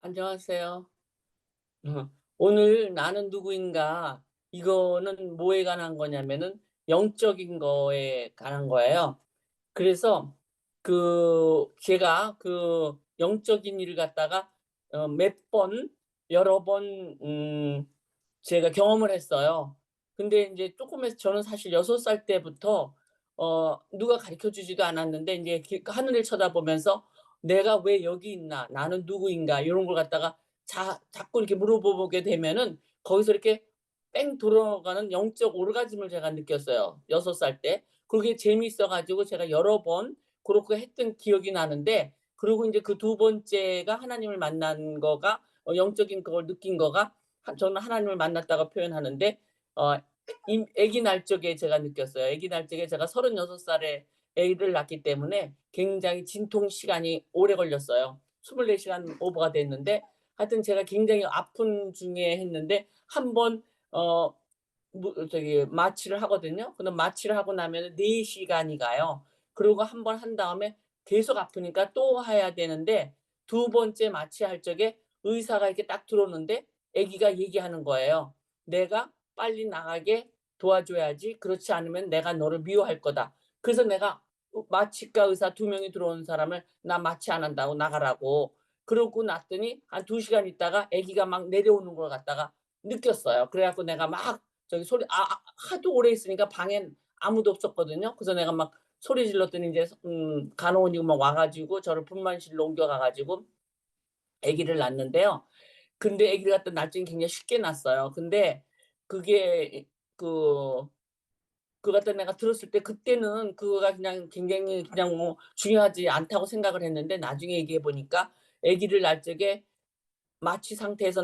안녕하세요. 오늘 나는 누구인가 이거는 뭐에 관한 거냐면은 영적인 거에 관한 거예요. 그래서 제가 영적인 일을 갖다가 몇 번 여러 번 제가 경험을 했어요. 근데 이제 조금 해서 저는 사실 6살 때부터 누가 가르쳐 주지도 않았는데 이제 하늘을 쳐다보면서 '내가 왜 여기 있나? 나는 누구인가?' 이런 걸 갖다가 자꾸 이렇게 물어보게 되면은 거기서 이렇게 뺑 돌아가는 영적 오르가즘을 제가 느꼈어요, 6살 때. 그게 재미있어 가지고 제가 여러 번 그렇게 했던 기억이 나는데, 그리고 인제 그 두 번째가 하나님을 만난 거가 영적인 그걸 느낀 거가, 저는 하나님을 만났다고 표현하는데 어 아기 날 적에 제가 느꼈어요. 아기 날 적에 제가 36 살에 아기를 낳기 때문에 굉장히 진통 시간이 오래 걸렸어요. 24 시간 오버가 됐는데, 하여튼 제가 굉장히 아픈 중에 했는데 한 번 어 마취를 하거든요. 근데 마취를 하고 나면은 4 시간이 가요. 그리고 한 번 한 다음에 계속 아프니까 또 해야 되는데, 두 번째 마취할 적에 의사가 이렇게 딱 들어오는데 아기가 얘기하는 거예요. "내가 빨리 나가게 도와줘야지. 그렇지 않으면 내가 너를 미워할 거다." 그래서 내가 마취과 의사 2명이 들어온 사람을 "나 마취 안 한다고 나가라."고. 그러고 났더니 한 2 시간 있다가 아기가 막 내려오는 걸 갖다가 느꼈어요. 그래 갖고 내가 막 저기 소리 하도 오래 있으니까 방엔 아무도 없었거든요. 그래서 내가 막 소리 질렀더니 인제 간호원이 막 와 가지고 저를 분만실로 옮겨가 가지고 아기를 낳았는데요. 근데 아기를 갖다 낳기는 굉장히 쉽게 낳았어요. 근데 그게 그 그거 갖다 내가 들었을 때 그때는 그거가 그냥 굉장히 그냥 뭐 중요하지 않다고 생각을 했는데, 나중에 얘기해 보니까 아기를 낳을 적에 마취 상태에서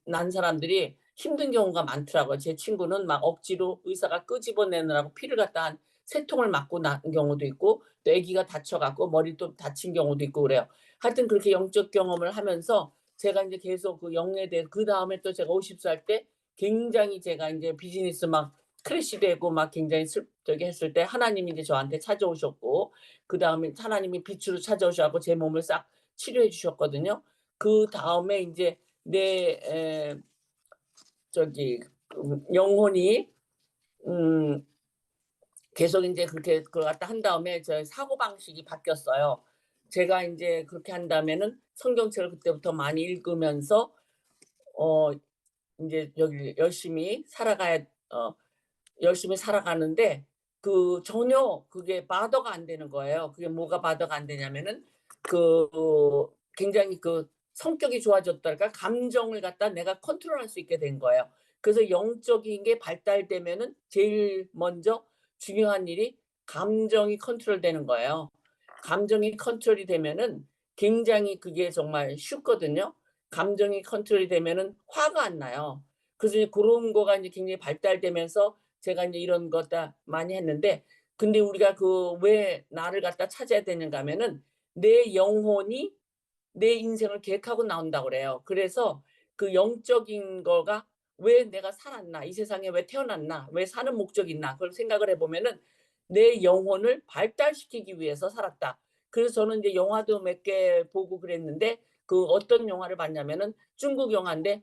난 사람들이 힘든 경우가 많더라고요. 제 친구는 막 억지로 의사가 끄집어내느라고 피를 갖다 한 3 통을 맞고 낳은 경우도 있고, 또 아기가 다쳐 갖고 머리도 다친 경우도 있고 그래요. 하여튼 그렇게 영적 경험을 하면서 제가 인제 계속 그 영에 대해, 그다음에 또 제가 50살 때 굉장히 제가 인제 비즈니스 막 크래시되고 막 굉장히 저기 했을 때 하나님이 이제 저한테 찾아오셨고, 그다음에 하나님이 빛으로 찾아오셔 갖고 제 몸을 싹 치료해 주셨거든요. 그다음에 인제 내 저기 영혼이 음 계속 인제 그렇게 그걸 갖다 한 다음에 저의 사고방식이 바뀌었어요. 제가 인제 그렇게 한 다음에는 성경책을 그때부터 많이 읽으면서 어 인제 여기 열심히 살아가는데, 전혀 그게 바더가 안 되는 거예요. 그게 뭐가 바더가 안 되냐면은 그 굉장히 성격이 좋아졌달까 감정을 갖다 내가 컨트롤할 수 있게 된 거예요. 그래서 영적인 게 발달되면은 제일 먼저 중요한 일이 감정이 컨트롤되는 거예요. 감정이 컨트롤이 되면은 굉장히 그게 정말 쉽거든요. 감정이 컨트롤이 되면은 화가 안 나요. 그래서 이제 고런 거가 인제 굉장히 발달되면서 제가 인제 이런 것 다 많이 했는데, 근데 우리가 왜 나를 갖다 찾아야 되는가 하면은 내 영혼이 내 인생을 계획하고 나온다고 그래요. 그래서 그 영적인 거가 '왜 내가 살았나? 이 세상에 왜 태어났나? 왜 사는 목적이 있나?' 그걸 생각을 해 보면은 '내 영혼을 발달시키기 위해서 살았다.' 그래서 저는 이제 영화도 몇 개 보고 그랬는데, 어떤 영화를 봤냐면은 중국 영화인데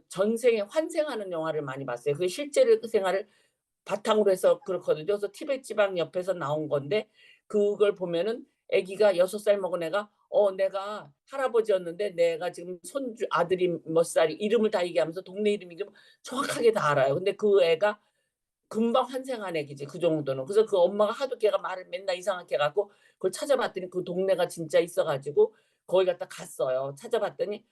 전생에 환생하는 영화를 많이 봤어요. 그게 실제 생활을 바탕으로 해서 그렇거든요. 그래서 티베트 지방 옆에서 나온 건데, 그걸 보면은 아기가 6살 먹은 애가 내가 할아버지였는데 내가 지금 손주 아들이 몇 살이 이름을 다 얘기하면서 동네 이름 이름 정확하게 다 알아요. 근데 그 애가 금방 환생한 애기지, 그 정도는. 그래서 그 엄마가 하도 걔가 말을 맨날 이상하게 해 갖고 그걸 찾아봤더니 그 동네가 진짜 있어 가지고 거기 갖다 갔어요. 찾아봤더니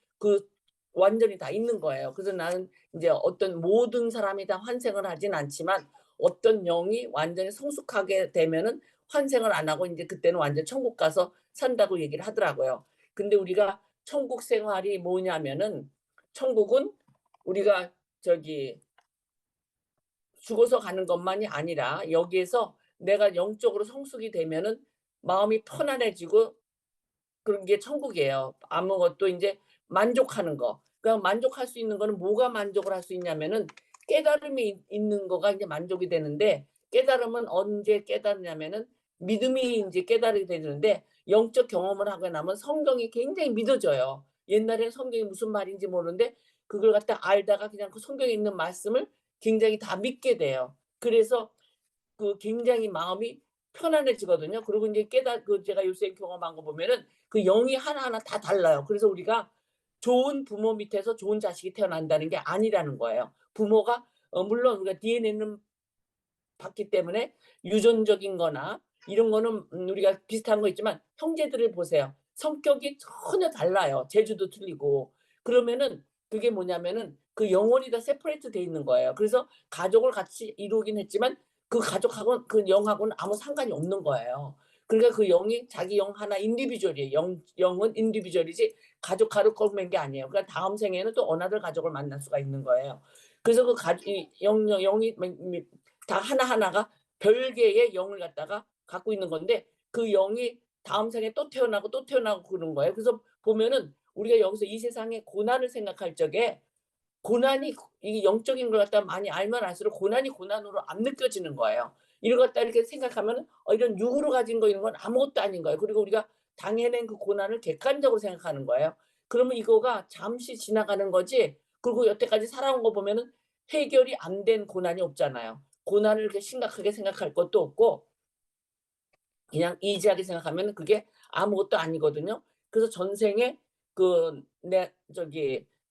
완전히 다 있는 거예요. 그래서 나는 인제 어떤 모든 사람이 다 환생을 하진 않지만 어떤 영이 완전히 성숙하게 되면은 환생을 안 하고 인제 그때는 완전 천국 가서 산다고 얘기를 하더라고요. 근데 우리가 천국 생활이 뭐냐면은, 천국은 우리가 저기 죽어서 가는 것만이 아니라 여기에서 내가 영적으로 성숙이 되면은 마음이 편안해지고 그런 게 천국이에요. 아무것도 인제 만족하는 거. 그러니까 만족할 수 있는 거는 뭐가 만족을 할 수 있냐면은 깨달음이 있는 거가 인제 만족이 되는데, 깨달음은 언제 깨닫냐면은 믿음이 인제 깨달게 되는데, 영적 경험을 하고 나면 성경이 굉장히 믿어져요. 옛날에는 성경이 무슨 말인지 모르는데 그걸 갖다 알다가 그냥 그 성경에 있는 말씀을 굉장히 다 믿게 돼요. 그래서 그 굉장히 마음이 편안해지거든요. 그리고 인제 제가 요새 경험한 거 보면은 그 영이 하나하나 다 달라요. 그래서 우리가 좋은 부모 밑에서 좋은 자식이 태어난다는 게 아니라는 거예요. 부모가 물론 우리가 DNA는 봤기 때문에 유전적인 거나 이런 거는 우리가 비슷한 거 있지만 형제들을 보세요. 성격이 전혀 달라요. 재주도 틀리고. 그러면은 그게 뭐냐면은 그 영혼이 다 세퍼레이트 돼 있는 거예요. 그래서 가족을 같이 이루긴 했지만 그 가족하고는 그 영하고는 아무 상관이 없는 거예요. 그러니까 그 영이 자기 영 하나 인디비주얼이에요. 영은 인디비주얼이지 가족 꺼낸 게 아니에요. 그러니까 다음 생에는 또 어나더 가족을 만날 수가 있는 거예요. 그래서 그 가족 이 영이 다 하나하나가 별개의 영을 갖다가 갖고 있는 건데 그 영이 다음 생에 또 태어나고 또 태어나고 그런 거예요. 그래서 보면은 우리가 여기서 이 세상의 고난을 생각할 적에 고난이 이게 영적인 걸 갖다가 많이 알면 알수록 고난이 고난으로 안 느껴지는 거예요. 이걸 갖다 이렇게 생각하면은 이런 육으로 가진 거 이런 건 아무것도 아닌 거예요. 그리고 우리가 당해낸 그 고난을 객관적으로 생각하는 거예요. 그러면 이거가 잠시 지나가는 거지 그리고 여태까지 살아온 거 보면은 해결이 안 된 고난이 없잖아요. 고난을 이렇게 심각하게 생각할 것도 없고 그냥 이지하게 생각하면 그게 아무것도 아니거든요. 그래서 전생에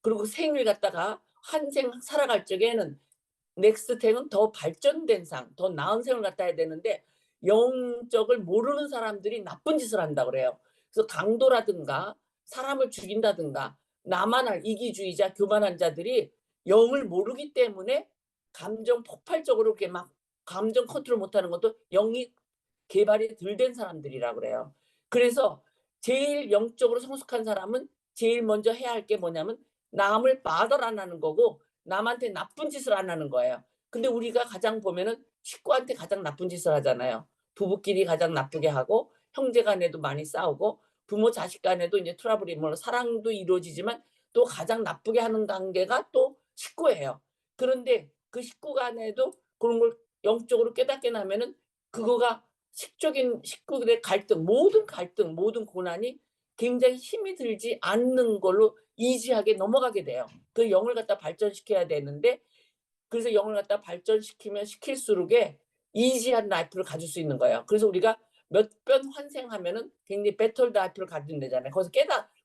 그리고 생을 갖다가 한 생 살아갈 적에는 넥스트 생은 더 발전된 더 나은 생을 갖다 해야 되는데 영적을 모르는 사람들이 나쁜 짓을 한다 그래요. 그래서 강도라든가 사람을 죽인다든가 나만할 이기주의자 교만한 자들이 영을 모르기 때문에 감정 폭발적으로 이렇게 막 감정 컨트롤 못하는 것도 영이 개발이 덜 된 사람들이라 그래요. 그래서 제일 영적으로 성숙한 사람은 제일 먼저 해야 할 게 뭐냐면 남을 bother 안 하는 거고 남한테 나쁜 짓을 안 하는 거예요. 근데 우리가 가장 보면은 식구한테 가장 나쁜 짓을 하잖아요. 부부끼리 가장 나쁘게 하고 형제 간에도 많이 싸우고 부모 자식 간에도 이제 트러블이 물론 사랑도 이루어지지만 또 가장 나쁘게 하는 관계가 또 식구예요. 그런데 그 식구 간에도 그런 걸 영적으로 깨닫게 나면은 그거가 식구들의 갈등, 모든 고난이 굉장히 힘이 들지 않는 걸로 이지하게 넘어가게 돼요. 그 영을 갖다 발전시켜야 되는데 그래서 영을 갖다 발전시키면 시킬수록에 이지한 라이프를 가질 수 있는 거예요. 그래서 우리가 몇 번 환생하면은 굉장히 배터드 라이프를 가진대잖아요. 거기서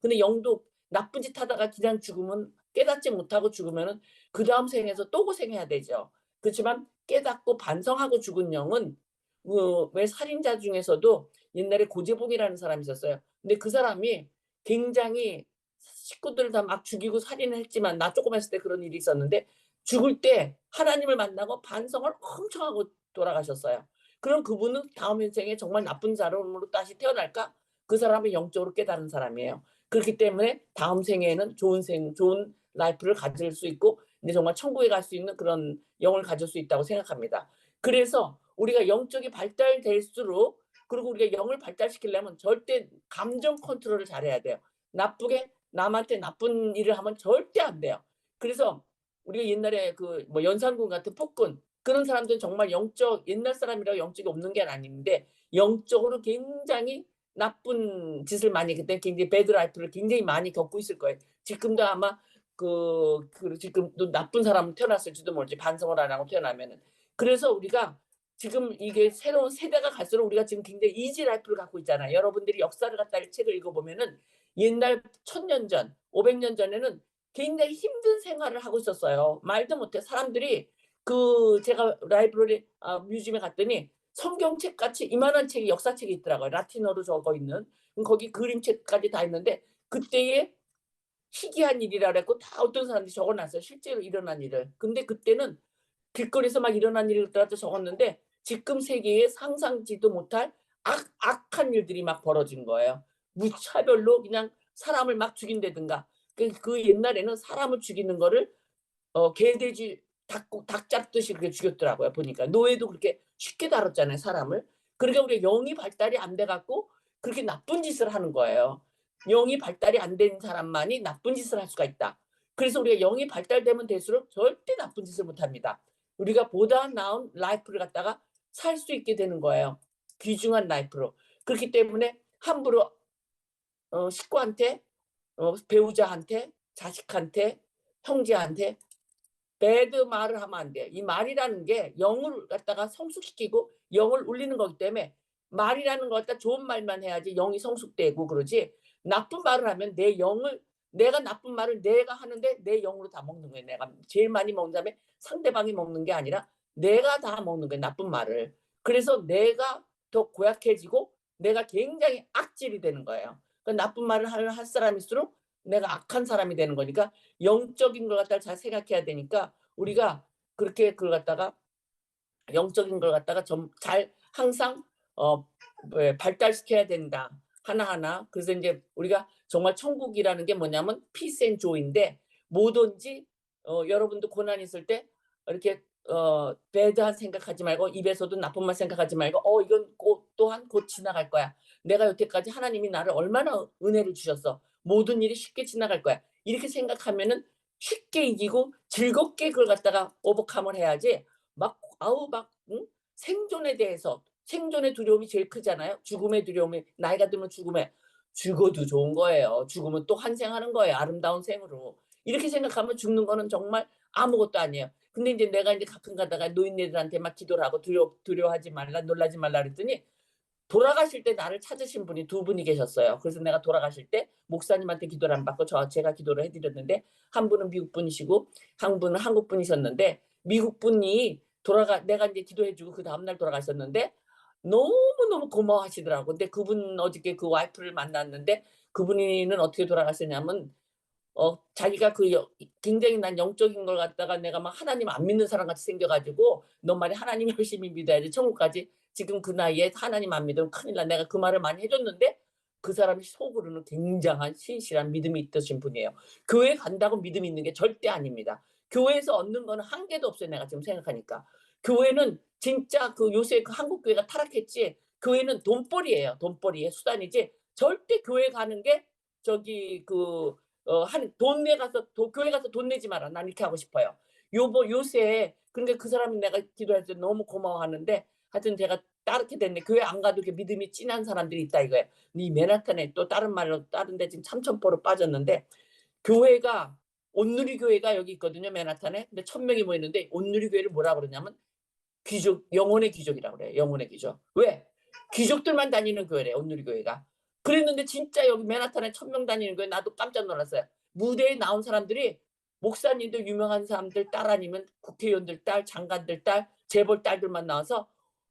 근데 영도 나쁜 짓 하다가 그냥 죽으면 깨닫지 못하고 죽으면은 그다음 생에서 또 고생해야 되죠. 그렇지만 깨닫고 반성하고 죽은 영은 왜 살인자 중에서도 옛날에 고재봉이라는 사람이 있었어요. 근데 그 사람이 굉장히 식구들을 다 막 죽이고 살인을 했지만 나 조금 했을 때 그런 일이 있었는데 죽을 때 하나님을 만나고 반성을 엄청 하고 돌아가셨어요. 그럼 그분은 다음 인생에 정말 나쁜 사람으로 다시 태어날까? 그 사람이 영적으로 깨달은 사람이에요. 그렇기 때문에 다음 생에는 좋은 라이프를 가질 수 있고 이제 정말 천국에 갈 수 있는 그런 영을 가질 수 있다고 생각합니다. 그래서 우리가 영적이 발달될수록 그리고 우리가 영을 발달시키려면 절대 감정 컨트롤을 잘해야 돼요. 나쁘게 남한테 나쁜 일을 하면 절대 안 돼요. 그래서 우리가 옛날에 연산군 같은 폭군 그런 사람들은 정말 옛날 사람이라고 영적이 없는 게 아닌데 영적으로 굉장히 나쁜 짓을 많이 그때 굉장히 배드 라이프를 굉장히 많이 겪고 있을 거예요. 지금도 아마 지금도 나쁜 사람 태어났을지도 모르지 반성을 안 하고 태어나면은. 그래서 우리가 지금 이게 새로운 세대가 갈수록 우리가 지금 굉장히 이지 라이프를 갖고 있잖아요. 여러분들이 역사를 갖다 책을 읽어보면은 옛날 1000년 전, 500년 전에는 굉장히 힘든 생활을 하고 있었어요. 말도 못해. 사람들이 제가 뮤지엄에 갔더니 성경책 같이 이만한 책이 역사책이 있더라고요. 라틴어로 적어 있는. 거기 그림책까지 다 있는데 그때의 희귀한 일이라 그랬고 다 어떤 사람들이 적어 놨어요. 실제로 일어난 일을. 근데 그때는 길거리에서 막 일어난 일을 갖다 적었는데 지금 세계에 상상지도 못할 악한 일들이 막 벌어진 거예요. 무차별로 그냥 사람을 막 죽인다든가. 그 옛날에는 사람을 죽이는 거를 개돼지 닭 잡듯이 그렇게 죽였더라고요. 보니까 노예도 그렇게 쉽게 다뤘잖아요, 사람을. 그러니까 우리가 영이 발달이 안 돼 갖고 그렇게 나쁜 짓을 하는 거예요. 영이 발달이 안 된 사람만이 나쁜 짓을 할 수가 있다. 그래서 우리가 영이 발달되면 될수록 절대 나쁜 짓을 못 합니다. 우리가 보다 나은 라이프를 갖다가 살 수 있게 되는 거예요. 귀중한 라이프로. 그렇기 때문에 함부로 식구한테 배우자한테, 자식한테, 형제한테 배드 말을 하면 안 돼. 이 말이라는 게 영을 갖다가 성숙시키고 영을 울리는 거기 때문에 말이라는 걸 갖다 좋은 말만 해야지 영이 성숙되고 그러지, 나쁜 말을 하면 내 영을, 내가 나쁜 말을 내가 하는데 내 영으로 다 먹는 거예요. 내가 제일 많이 먹는 다음에 상대방이 먹는 게 아니라 내가 다 먹는 거예요, 나쁜 말을. 그래서 내가 더 고약해지고 내가 굉장히 악질이 되는 거예요. 그러니까 나쁜 말을 할 사람일수록 내가 악한 사람이 되는 거니까 영적인 걸 갖다가 잘 생각해야 되니까 우리가 그렇게 그걸 갖다가 영적인 걸 갖다가 좀 잘 항상 발달시켜야 된다. 하나하나. 그래서 이제 우리가 정말 천국이라는 게 뭐냐면 피스 앤 조이인데, 뭐든지 여러분도 고난 있을 때 이렇게 배드한 생각하지 말고 입에서도 나쁜 말 생각하지 말고 이건 또한 곧 지나갈 거야. 내가 여태까지 하나님이 나를 얼마나 은혜를 주셨어. 모든 일이 쉽게 지나갈 거야. 이렇게 생각하면은 쉽게 이기고 즐겁게 그걸 갖다가 오버컴을 해야지 막 생존에 대해서, 생존의 두려움이 제일 크잖아요. 죽음의 두려움이, 나이가 들면 죽어도 좋은 거예요. 죽으면 또 환생하는 거예요. 아름다운 생으로. 이렇게 생각하면 죽는 거는 정말 아무것도 아니에요. 근데 이제 내가 이제 가끔 가다가 노인네들한테 막 기도를 하고 두려워하지 말라, 놀라지 말라 그랬더니 돌아가실 때 나를 찾으신 분이 두 분이 계셨어요. 그래서 내가 돌아가실 때 목사님한테 기도를 안 받고 제가 기도를 해드렸는데, 한 분은 미국 분이시고 한 분은 한국 분이셨는데, 미국 분이 내가 이제 기도해주고 그 다음날 돌아가셨는데 너무너무 고마워하시더라고. 근데 그분 어저께 그 와이프를 만났는데 그분이는 어떻게 돌아가셨냐면 자기가 굉장히 난 영적인 걸 갖다가 내가 막 하나님 안 믿는 사람 같이 생겨가지고, 너 말이 하나님 열심히 믿어야지 천국까지, 지금 그 나이에 하나님 안 믿으면 큰일 나. 내가 그 말을 많이 해줬는데 그 사람이 속으로는 굉장한 신실한 믿음이 있으신 분이에요. 교회 간다고 믿음이 있는 게 절대 아닙니다. 교회에서 얻는 거는 한 개도 없어요. 내가 지금 생각하니까. 교회는 진짜 요새 한국 교회가 타락했지, 교회는 돈벌이에요. 돈벌이의 수단이지, 절대 교회 가는 게 저기 돈 내가서 교회 가서 돈 내지 마라. 난 이렇게 하고 싶어요. 요새 그러니까 그 사람이 내가 기도할 때 너무 고마워하는데, 하여튼 제가 따르게 됐네. 교회 안 가도 이렇게 믿음이 진한 사람들이 있다 이거예요. 이 맨하탄에 또 다른 말로 다른 데 지금 3,000%로 빠졌는데, 교회가 온누리 교회가 여기 있거든요, 맨하탄에. 근데 1,000명이 모였는데 온누리 교회를 뭐라 그러냐면 귀족, 영혼의 귀족이라고 그래요. 영혼의 귀족. 왜? 귀족들만 다니는 교회래, 온누리 교회가. 그랬는데 진짜 여기 맨하탄에 1,000명 다니는 교회, 나도 깜짝 놀랐어요. 무대에 나온 사람들이 목사님들, 유명한 사람들 딸 아니면 국회의원들 딸, 장관들 딸, 재벌 딸들만 나와서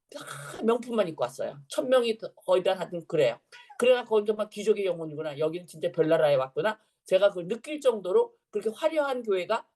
다 명품만 입고 왔어요. 1,000명이 거의 다 하여튼 그래요. 그래가 거기 정말 귀족의 영혼이구나. 여기는 진짜 별나라에 왔구나. 제가 그걸 느낄 정도로 그렇게 화려한 교회가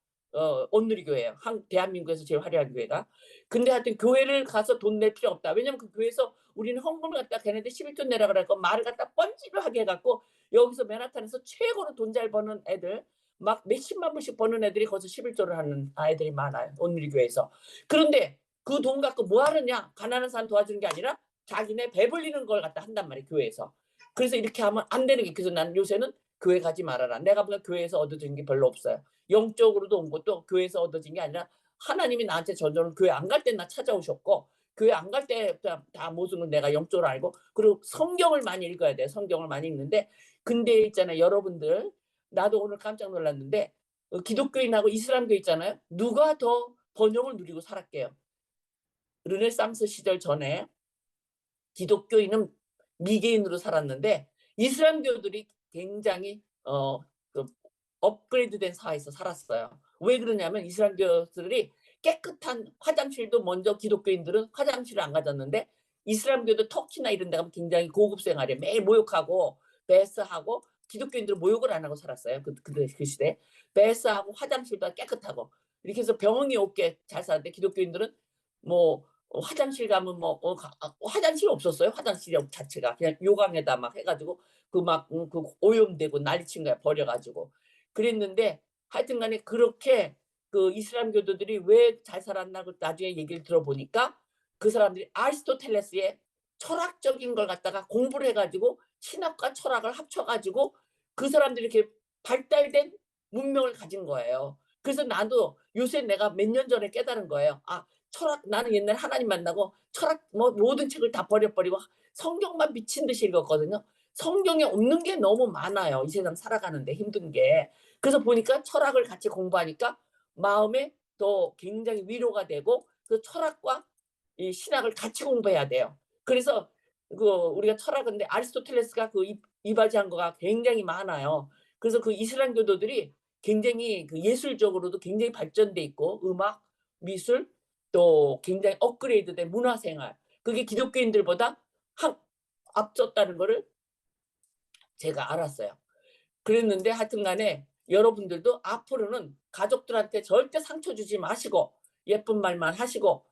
온누리 교회예요. 대한민국에서 제일 화려한 교회가. 근데 하여튼 교회를 가서 돈 낼 필요 없다. 왜냐면 그 교회에서 우리는 헌금을 갖다 걔네들 11조 내라 그래갖고 말을 갖다 뻔지르하게 해갖고, 여기서 맨하탄에서 최고로 돈 잘 버는 애들, 막 몇십만 불씩 버는 애들이 거기서 11조를 하는 아이들이 많아요. 온누리 교회에서. 그런데 그 돈 갖고 뭐 하느냐? 가난한 사람 도와주는 게 아니라 자기네 배불리는 걸 갖다 한단 말이에요, 교회에서. 그래서 이렇게 하면 안 되는 게, 그래서 난 요새는 교회 가지 말아라. 내가 보기엔 교회에서 얻어진 게 별로 없어요. 영적으로도 온 것도 교회에서 얻어진 게 아니라 하나님이 나한테 저절로 교회 안 갈 때 나 찾아오셨고, 교회 안 갈 때 다 모든 걸 내가 영적으로 알고, 그리고 성경을 많이 읽어야 돼. 성경을 많이 읽는데, 근데 있잖아요, 여러분들. 나도 오늘 깜짝 놀랐는데 기독교인하고 이슬람교 있잖아요. 누가 더 번영을 누리고 살았게요? 르네상스 시절 전에 기독교인은 미개인으로 살았는데 이슬람교들이 굉장히 그 업그레이드된 사회에서 살았어요. 왜 그러냐면 이슬람교들이 깨끗한 화장실도, 먼저 기독교인들은 화장실을 안 가졌는데 이슬람교도 터키나 이런 데 가면 굉장히 고급 생활에 매일 모욕하고 베스하고, 기독교인들은 모욕을 안 하고 살았어요. 그 시대. 베스하고 화장실도 깨끗하고 이렇게 해서 병이 없게 잘 살았는데, 기독교인들은 뭐 화장실 가면 화장실 없었어요. 화장실 자체가 그냥 요강에다 막 해가지고 그 오염되고 난리친 거야, 버려가지고. 그랬는데 하여튼간에 그렇게 그 이슬람교도들이 왜 잘 살았나, 나중에 얘기를 들어보니까 그 사람들이 아리스토텔레스의 철학적인 걸 갖다가 공부를 해가지고 신학과 철학을 합쳐가지고 그 사람들이 이렇게 발달된 문명을 가진 거예요. 그래서 나도 요새 내가 몇 년 전에 깨달은 거예요. 철학, 나는 옛날 하나님 만나고 철학 모든 책을 다 버려버리고 성경만 미친 듯이 읽었거든요. 성경에 없는 게 너무 많아요, 이 세상 살아가는데 힘든 게. 그래서 보니까 철학을 같이 공부하니까 마음에 더 굉장히 위로가 되고 그 철학과 이 신학을 같이 공부해야 돼요. 그래서 그 우리가 철학인데 아리스토텔레스가 그 이바지한 거가 굉장히 많아요. 그래서 그 이슬람 교도들이 굉장히 그 예술적으로도 굉장히 발전돼 있고 음악, 미술 또 굉장히 업그레이드된 문화 생활 그게 기독교인들보다 한 앞섰다는 거를 제가 알았어요. 그랬는데 하여튼 간에 여러분들도 앞으로는 가족들한테 절대 상처 주지 마시고 예쁜 말만 하시고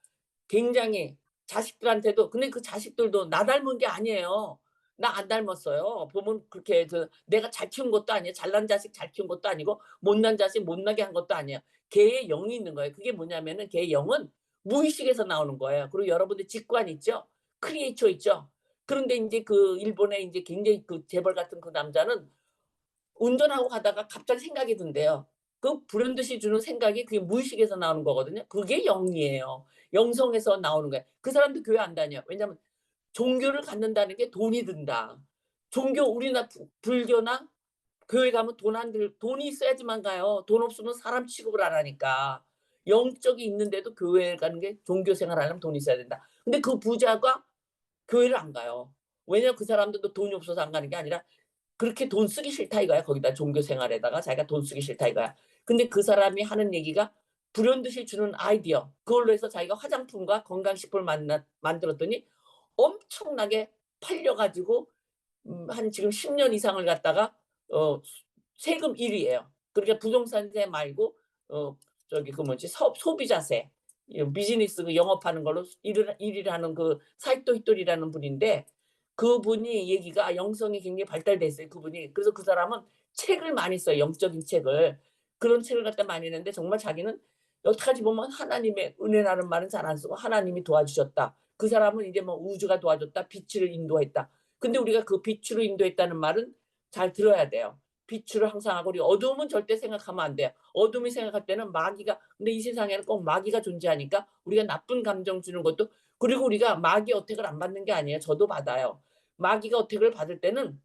굉장히 자식들한테도 근데 그 자식들도 나 닮은 게 아니에요. 나 안 닮았어요. 보면 그렇게 그 내가 잘 키운 것도 아니에요. 잘난 자식 잘 키운 것도 아니고 못난 자식 못나게 한 것도 아니에요. 걔의 영이 있는 거예요. 그게 뭐냐면은 걔의 영은 무의식에서 나오는 거예요. 그리고 여러분들 직관 있죠? 크리에이터 있죠? 그런데 인제 그 일본의 인제 굉장히 그 재벌 같은 그 남자는 운전하고 가다가 갑자기 생각이 든대요. 그 불현듯이 주는 생각이 그게 무의식에서 나오는 거거든요. 그게 영이에요. 영성에서 나오는 거예요. 그 사람도 교회 안 다녀요. 왜냐하면 종교를 갖는다는 게 돈이 든다. 종교 우리나 불교나 교회 가면 돈 안 들 돈이 있어야지만 가요. 돈 없으면 사람 취급을 안 하니까. 영적이 있는데도 교회 가는 게 종교 생활 하려면 돈이 있어야 된다. 근데 그 부자가 교회를 안 가요. 왜냐면 그 사람들도 돈이 없어서 안 가는 게 아니라 그렇게 돈 쓰기 싫다 이거야. 거기다 종교 생활에다가 자기가 돈 쓰기 싫다 이거야. 근데 그 사람이 하는 얘기가 불현듯이 주는 아이디어. 그걸로 해서 자기가 화장품과 건강식품을 만들었더니 엄청나게 팔려 가지고 한 지금 10년 이상을 갖다가 어 세금 1 위예요. 그러니까 부동산세 말고 어 저기 그 뭐지 소비자세 비즈니스 그 영업하는 걸로 일을 하는 그 사이토 히토리라는 분인데 그분이 얘기가 영성이 굉장히 발달돼 있어요 그분이. 그래서 그 사람은 책을 많이 써요 영적인 책을. 그런 책을 갖다 많이 읽는데 정말 자기는 여태까지 보면 하나님의 은혜라는 말은 잘 안 쓰고 하나님이 도와주셨다. 그 사람은 이제 뭐 우주가 도와줬다. 빛을 인도했다. 근데 우리가 그 빛으로 인도했다는 말은 잘 들어야 돼요. 빛으로 항상 하고 우리 어두움은 절대 생각하면 안 돼요. 어둠이 생각할 때는 마귀가 근데 이 세상에는 꼭 마귀가 존재하니까 우리가 나쁜 감정 주는 것도 그리고 우리가 마귀 어택을 안 받는 게 아니에요. 저도 받아요. 마귀가 어택을 받을 때는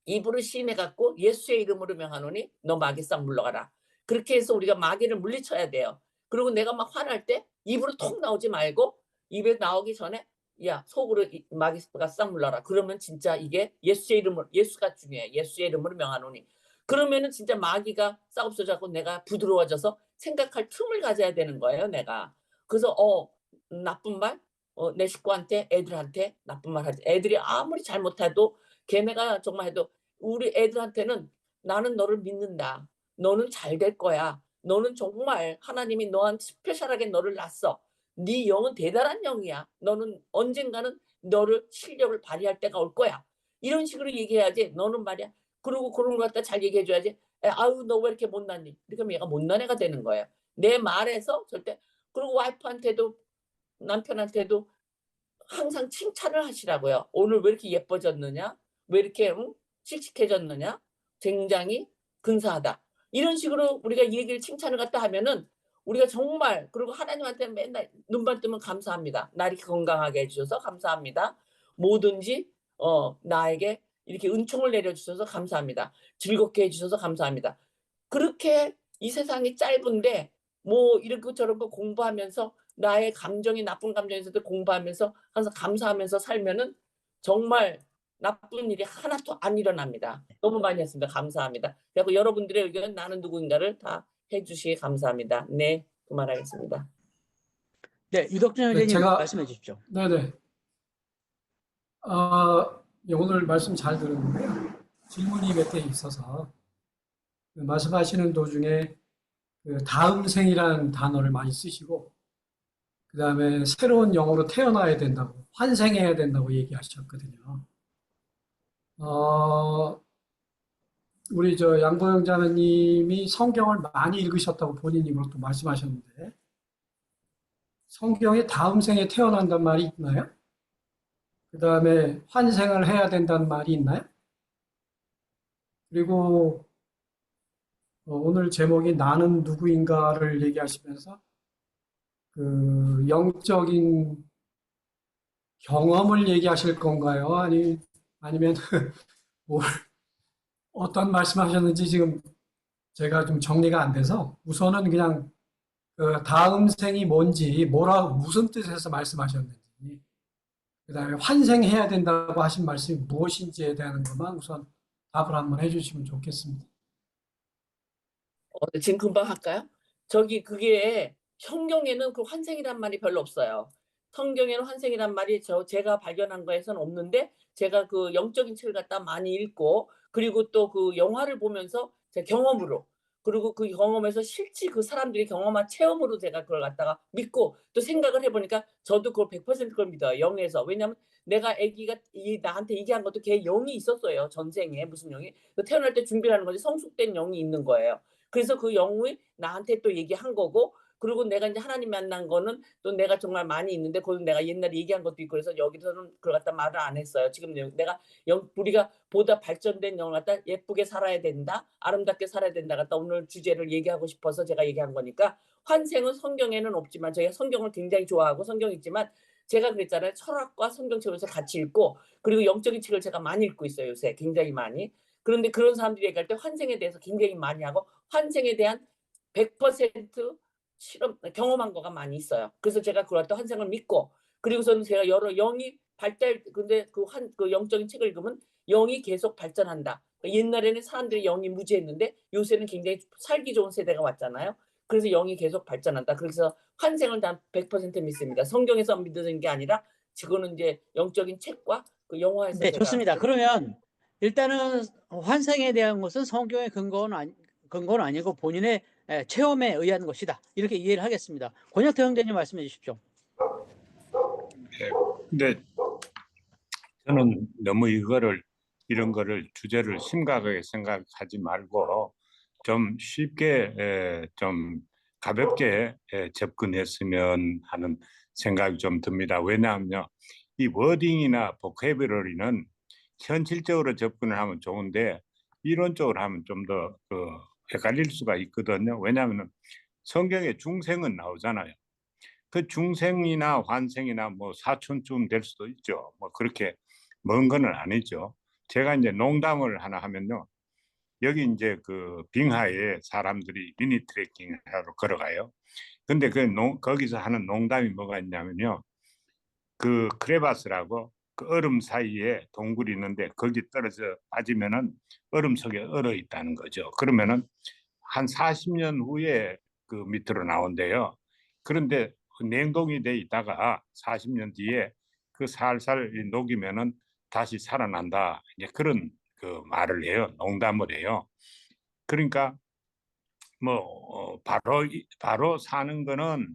입으로 시인해 갖고 "예수의 이름으로 명하노니 너 마귀 싹 물러가라." 그렇게 해서 우리가 마귀를 물리쳐야 돼요. 그리고 내가 막 화날 때 입으로 톡 나오지 말고 입에 나오기 전에 "야 속으로 이 마귀가 싹 물러라." 그러면 진짜 이게 예수의 이름으로 예수가 중요해. "예수의 이름으로 명하노니." 그러면은 진짜 마귀가 싹 없어져 갖고 내가 부드러워져서 생각할 틈을 가져야 되는 거예요 내가. 그래서 나쁜 말 내 식구한테 애들한테 나쁜 말 하지 애들이 아무리 잘못해도 걔네가 정말 해도 우리 애들한테는 "나는 너를 믿는다. 너는 잘 될 거야. 너는 정말 하나님이 너한테 스페셜하게 너를 낳았어. 네 영은 대단한 영이야. 너는 언젠가는 너를 실력을 발휘할 때가 올 거야." 이런 식으로 얘기해야지 너는 말이야 그러고 그런 거 갖다 잘 얘기해 줘야지 "아유 너 왜 이렇게 못났니?" 이렇게 하면 얘가 못난 애가 되는 거예요. 내 말에서 절대 그리고 와이프한테도 남편한테도 항상 칭찬을 하시라고요. "오늘 왜 이렇게 예뻐졌느냐? 왜 이렇게 씩씩해졌느냐? 굉장히 근사하다." 이런 식으로 우리가 얘기를 칭찬을 갖다 하면은 우리가 정말 그리고 하나님한테 맨날 눈만 뜨면 "감사합니다. 날 이렇게 건강하게 해 주셔서 감사합니다. 뭐든지 나에게 이렇게 은총을 내려 주셔서 감사합니다. 즐겁게 해 주셔서 감사합니다." 그렇게 이 세상이 짧은데 뭐 이런 거 저런 거 공부하면서 나의 감정이 나쁜 감정이 있을 때 공부하면서 항상 감사하면서 살면은 정말 나쁜 일이 하나도 안 일어납니다. 너무 많이 했습니다. 감사합니다. 그래 갖고 여러분들의 의견 나는 누구인가를 다 해 주시기 감사합니다. 네. 그만하겠습니다. 네, 유덕준 네, 선생님 제가 말씀해 주십시오. 네네. 예, 오늘 말씀 잘 들었는데요. 질문이 몇 개 있어서 그 말씀하시는 도중에 그 다음 생이라는 단어를 많이 쓰시고 그다음에 새로운 영으로 태어나야 된다고 환생해야 된다고 얘기하셨거든요. 어, 우리 저 양보영 자매님이 성경을 많이 읽으셨다고 본인 입으로 또 말씀하셨는데 성경에 다음 생에 태어난단 말이 있나요? 그다음에 환생을 해야 된다는 말이 있나요? 그리고 오늘 제목이 나는 누구인가를 얘기하시면서 그 영적인 경험을 얘기하실 건가요? 아니 아니면 뭐 어떤 말씀하셨는지 지금 제가 좀 정리가 안 돼서 우선은 그냥 그 다음 생이 뭔지 무슨 뜻에서 말씀하셨는지 그다음에 환생해야 된다고 하신 말씀이 무엇인지에 대한 것만 우선 답을 한번 해주시면 좋겠습니다. 지금 금방 할까요? 저기 그게 성경에는 그 환생이란 말이 별로 없어요. 성경에는 환생이란 말이 제가 발견한 거에서는 없는데 제가 그 영적인 책을 갖다 많이 읽고 그리고 또 그 영화를 보면서 제 경험으로 그리고 그 경험에서 실제 그 사람들이 경험한 체험으로 제가 그걸 갖다가 믿고 또 생각을 해보니까 저도 그걸 100% 그걸 믿어요. 영에서. 왜냐하면 내가 아기가 나한테 얘기한 것도 걔 영이 있었어요. 전생에 무슨 영이. 태어날 때 준비하는 거지 성숙된 영이 있는 거예요. 그래서 그 영이 나한테 또 얘기한 거고 그리고 내가 이제 하나님 만난 거는 또 내가 정말 많이 있는데 그건 내가 옛날에 얘기한 것도 있고 그래서 여기서는 그걸 갖다 말을 안 했어요. 지금 내가 우리가 보다 발전된 영을 갖다 예쁘게 살아야 된다, 아름답게 살아야 된다 갖다 오늘 주제를 얘기하고 싶어서 제가 얘기한 거니까 환생은 성경에는 없지만 저희가 성경을 굉장히 좋아하고 성경 있지만 제가 그랬잖아요. 철학과 성경책을 같이 읽고 그리고 영적인 책을 제가 많이 읽고 있어요. 요새 굉장히 많이. 그런데 그런 사람들이 얘기할 때 환생에 대해서 굉장히 많이 하고 환생에 대한 100% 실험 경험한 거가 많이 있어요. 그래서 제가 그걸 또 환생을 믿고 그리고서는 제가 여러 영이 발달 근데 그 영적인 책을 읽으면 영이 계속 발전한다. 옛날에는 사람들이 영이 무지했는데 요새는 굉장히 살기 좋은 세대가 왔잖아요. 그래서 영이 계속 발전한다. 그래서 환생을 난 100% 믿습니다. 성경에서 믿는 게 아니라 지금은 이제 영적인 책과 그 영화에서 네, 제가 좋습니다. 그러면 일단은 환생에 대한 것은 성경의 근거는 아니고 본인의 체험에 의한 것이다. 이렇게 이해를 하겠습니다. 권혁태 형제님 말씀해 주십시오. 예, 근데 저는 너무 이런 거를 주제를 심각하게 생각하지 말고 좀 쉽게 좀 가볍게 접근했으면 하는 생각이 좀 듭니다. 왜냐하면요, 이 워딩이나 보캐블러리는 현실적으로 접근을 하면 좋은데 이론적으로 하면 좀 더 헷갈릴 수가 있거든요. 왜냐하면 성경에 중생은 나오잖아요. 그 중생이나 환생이나 뭐 사촌쯤 될 수도 있죠. 뭐 그렇게 먼 거는 아니죠. 제가 이제 농담을 하나 하면요. 여기 이제 그 빙하에 사람들이 미니 트레킹을 하러 걸어가요. 근데 거기서 하는 농담이 뭐가 있냐면요. 그 크레바스라고 그 얼음 사이에 동굴이 있는데 거기 떨어져 빠지면은 얼음 속에 얼어 있다는 거죠. 그러면은 한 40년 후에 그 밑으로 나온대요. 그런데 그 냉동이 돼 있다가 40년 뒤에 그 살살 녹이면은 다시 살아난다. 이제 그런 그 말을 해요. 농담을 해요. 그러니까 뭐 바로 사는 거는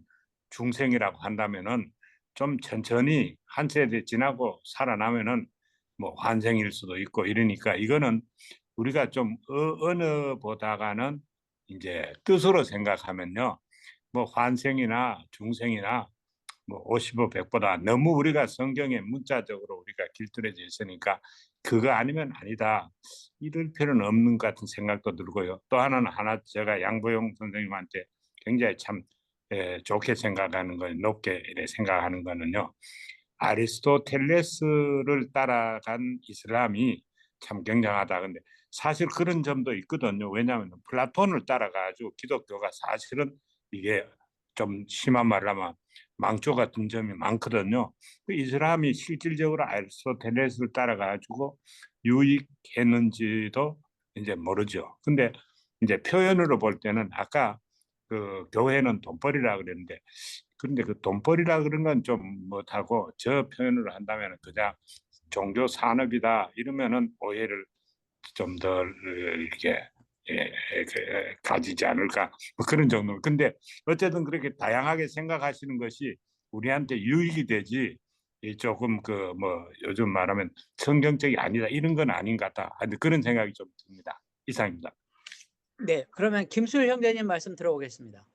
중생이라고 한다면은 좀 천천히 한 세대 지나고 살아나면은 뭐 환생일 수도 있고 이러니까 이거는 우리가 좀 어느 보다가는 이제 뜻으로 생각하면요. 뭐 환생이나 중생이나 뭐 50보 100보다 너무 우리가 성경에 문자적으로 우리가 길들여져 있으니까 그거 아니면 아니다. 이럴 필요는 없는 것 같은 생각도 들고요. 또 하나는 제가 양보용 선생님한테 굉장히 참 좋게 생각하는 거 높게 생각하는 거는요. 아리스토텔레스를 따라간 이슬람이 참 굉장하다. 근데 사실 그런 점도 있거든요. 왜냐하면 플라톤을 따라가지고 기독교가 사실은 이게 좀 심한 말을 하면 망조 같은 점이 많거든요. 그 이슬람이 실질적으로 아리스토텔레스를 따라가지고 유익했는지도 이제 모르죠. 근데 이제 표현으로 볼 때는 아까 그 교회는 돈벌이라 그랬는데 그런데 그 돈벌이라 그런 건 좀 못하고 저 표현으로 한다면 그냥 종교 산업이다 이러면은 오해를 좀 더 이렇게 가지지 않을까 뭐 그런 정도. 근데 어쨌든 그렇게 다양하게 생각하시는 것이 우리한테 유익이 되지 조금 그 뭐 요즘 말하면 성경적이 아니다 이런 건 아닌 것 같다. 그런 생각이 좀 듭니다. 이상입니다. 네, 그러면 김수일 형제님 말씀 들어보겠습니다.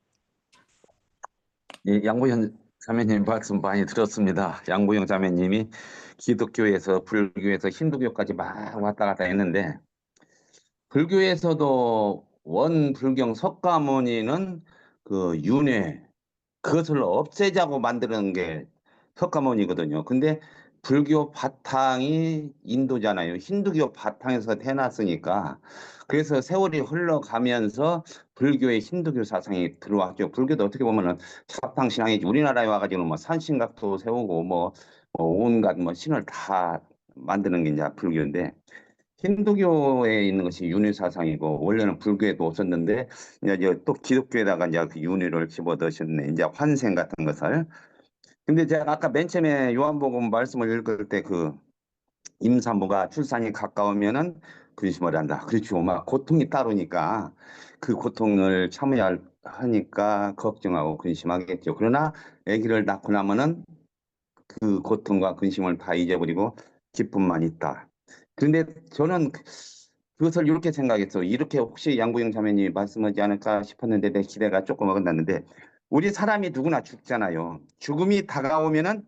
양보영 자매님 말씀 많이 들었습니다. 양보영 자매님이 기독교에서 불교에서 힌두교까지 막 왔다 갔다 했는데 불교에서도 원불경 석가모니는 그 윤회 그것을 없애자고 만드는 게 석가모니거든요. 근데 불교 바탕이 인도잖아요. 힌두교 바탕에서 태어났으니까. 그래서 세월이 흘러가면서 불교의 힌두교 사상이 들어왔죠. 불교도 어떻게 보면은 사탕 신앙이지. 우리나라에 와가지고 뭐 산신각도 세우고 뭐 온갖 뭐 신을 다 만드는 게 이제 불교인데, 힌두교에 있는 것이 윤회 사상이고 원래는 불교에도 없었는데 이제 또 기독교에다가 이제 그 윤회를 집어넣으셨네. 이제 환생 같은 것을. 근데 제가 아까 맨 처음에 요한복음 말씀을 읽을 때 그 임산부가 출산이 가까우면은 근심을 한다. 그렇죠. 막 고통이 따르니까 그 고통을 참아야 하니까 걱정하고 근심하겠죠. 그러나 아기를 낳고 나면은 그 고통과 근심을 다 잊어버리고 기쁨만 있다. 그런데 저는 그것을 이렇게 생각했어. 이렇게 혹시 양구영 자매님이 말씀하지 않을까 싶었는데 내 기대가 조금 어긋났는데, 우리 사람이 누구나 죽잖아요. 죽음이 다가오면은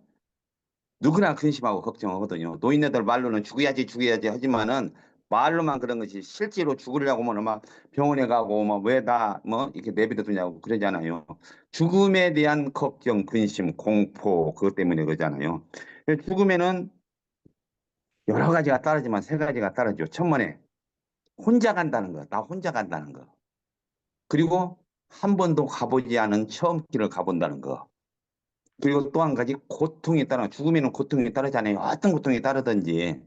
누구나 근심하고 걱정하거든요. 노인네들 말로는 죽어야지 죽어야지 하지만은 말로만 그런 것이 실제로 죽으려고 하면 막 병원에 가고 뭐 왜 나 뭐 이렇게 내버려 두냐고 그러잖아요. 죽음에 대한 걱정, 근심, 공포 그것 때문에 그러잖아요. 죽음에는 여러 가지가 따르지만 세 가지가 따르죠. 첫번에 혼자 간다는 거, 나 혼자 간다는 거. 그리고 한 번도 가보지 않은 처음 길을 가본다는 거. 그리고 또 한 가지 고통이 따라, 죽음에는 고통이 따르잖아요. 어떤 고통이 따르든지.